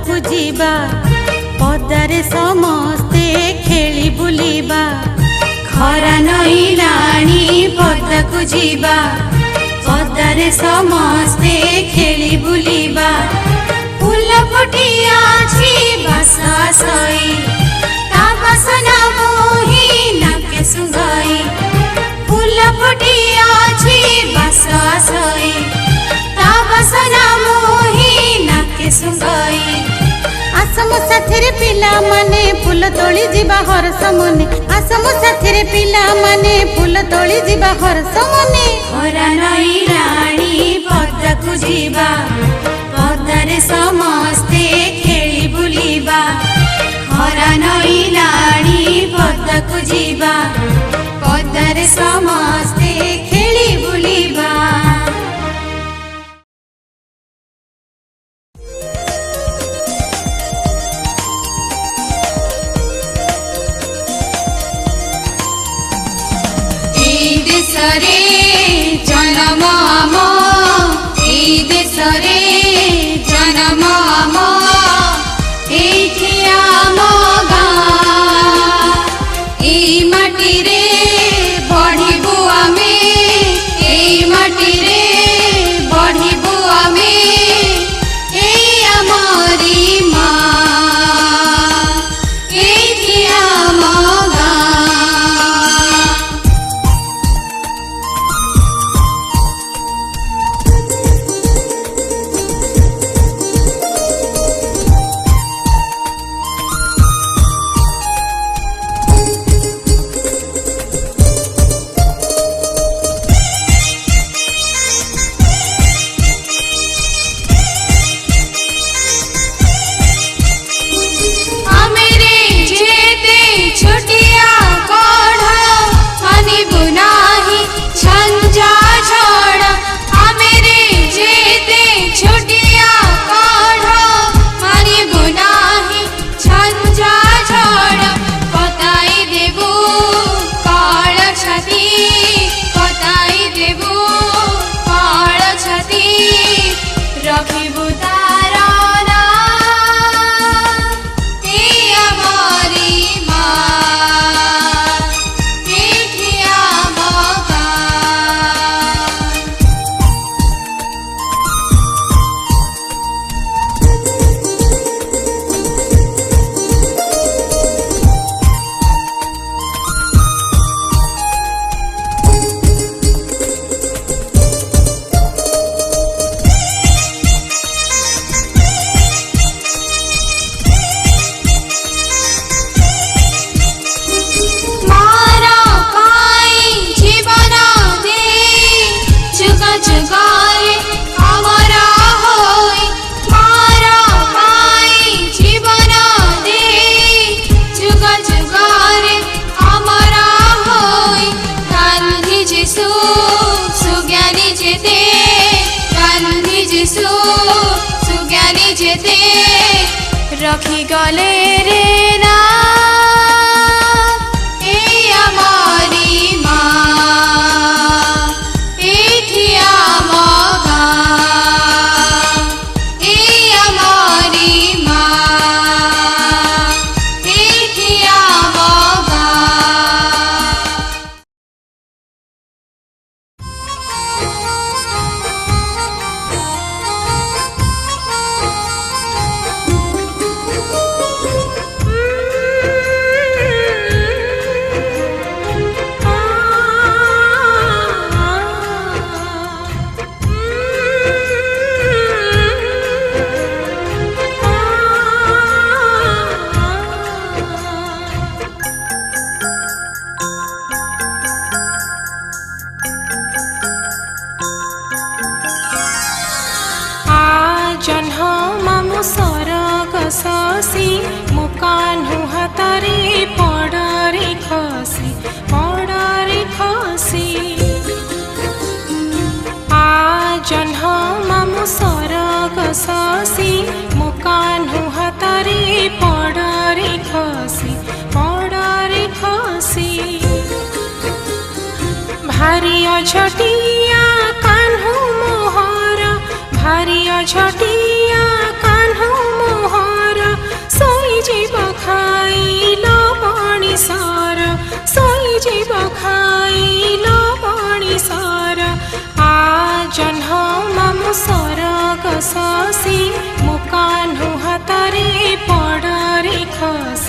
पदाकु जीवा पदारे समस्ते खेली बुलिबा खरा नई लाणी पदाकु जीवा पदारे समस्ते खेली बुलिबा फूल फुटी आछि बास आसई ता बासना मोही नाके सुंगाई फूल फुटी आछि बास आसई ता बासना मोही नाके सुंगाई आसम साथी पिला माने फूल तोली जीवा हरस मने आसम साथी पिला माने फूल तोली जीवा हरस मने खरा नई राणी पदाकु जीवा पदारे समस्ते खेली बुलिबा खरा नई राणी पदाकु जीवा पदारे समस्ते खेली बुलिबा देशरे जन्म आम एई देशरे जन्म आम एइठी आम गाँ एई माटी रे बढ़िबु आमे एई माटी रे बढ़िबु आमे एई आमरी माँ एइठी आम रखी गले रे ना ए आमरी माँ एठी आम गाँ ए आमरी माँ एठी आम शशि मुकान्हु हातरे पडरे खसी आजन्ह मामु सरग शशि मुकान्हु हातरे पडरे खसी भारी अझटिया कान्हु मोहर भारी अझटिया कान्हु मोहर जह्न मामु सरग ससी मो कान्हु हातरे पडरे खसी